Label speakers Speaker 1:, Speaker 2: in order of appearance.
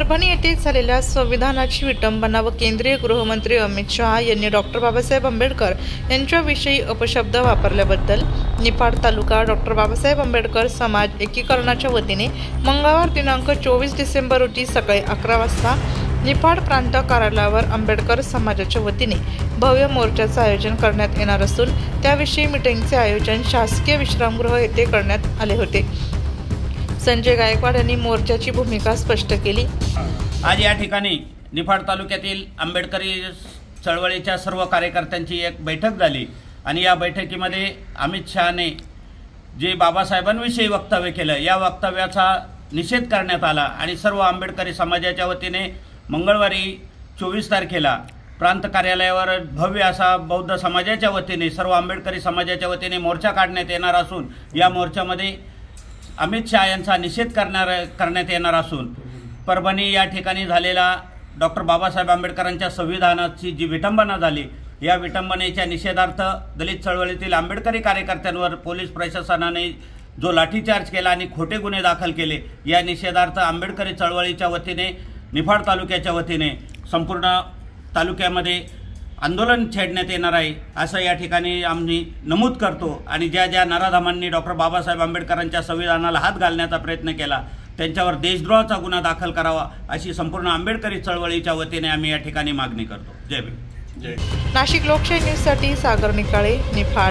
Speaker 1: परभणी येथे झालेल्या संविधानाची विटंबना व केंद्रीय गृहमंत्री अमित शहा यांनी डॉक्टर बाबासाहेब आंबेडकर यांच्याविषयी अपशब्द वापरल्याबद्दल निफाड तालुका डॉक्टर बाबासाहेब आंबेडकर समाज एकीकरणाच्या वतीने मंगळवार दिनांक 24 डिसेंबर रोजी सकाळी 11 वाजता निफाड प्रांत कार्यालयावर आंबेडकर समाजाच्या वतीने भव्य मोर्चाचे आयोजन करण्यात येणार असून त्याविषयी मीटिंगचे आयोजन शासकीय विश्रामगृह येथे करण्यात आले होते। संजय गायकवाड यांनी मोर्चाची भूमिका स्पष्ट केली।
Speaker 2: आज या ठिकाणी निफाड तालुक्यातील आंबेडकरी चळवळीच्या सर्व कार्यकर्त्यांची एक बैठक झाली आणि या बैठकीमध्ये अमित शहाने जे बाबासाहेबांविषयी वक्तव्य केलं या वक्तव्याचा निषेध करण्यात आला आणि सर्व आंबेडकरी समाजाच्या वतीने मंगळवारी 24 तारखेला प्रांत कार्यालयावर भव्य असा बौद्ध समाजाच्या वतीने सर्व आंबेडकरी समाजाच्या वतीने मोर्चा काढण्यात येणार असून या मोर्चामध्ये अमित शहा यांचा निषेध करण्यात येणार असून परभणी या ठिकाणी झालेला डॉक्टर बाबासाहेब आंबेडकरांच्या संविधानाची जी विटंबना झाली या विटंबनेच्या निषेधार्थ दलित चळवळीतील आंबेडकरी कार्यकर्त्यांवर पोलीस प्रशासनाने जो लाठीचार्ज केला आणि खोटे गुन्हे दाखल केले या निषेधार्थ आंबेडकरी चळवळीच्या वतीने निफाड तालुक्याच्या वतीने संपूर्ण तालुक्यामध्ये आंदोलन छेडण्यात येणार आहे असं या ठिकाणी आम्ही नमूद करतो आणि ज्या ज्या नराधमांनी डॉक्टर बाबासाहेब आंबेडकरांच्या संविधानाला हात घालण्याचा प्रयत्न केला त्यांच्यावर देशद्रोहाचा गुन्हा दाखल करावा अशी संपूर्ण आंबेडकरी चळवळीच्या वतीने आम्ही या ठिकाणी मागणी करतो। जय भीम।
Speaker 1: नाशिक लोकशाही न्यूजसाठी सागर निकाळे, निफाड।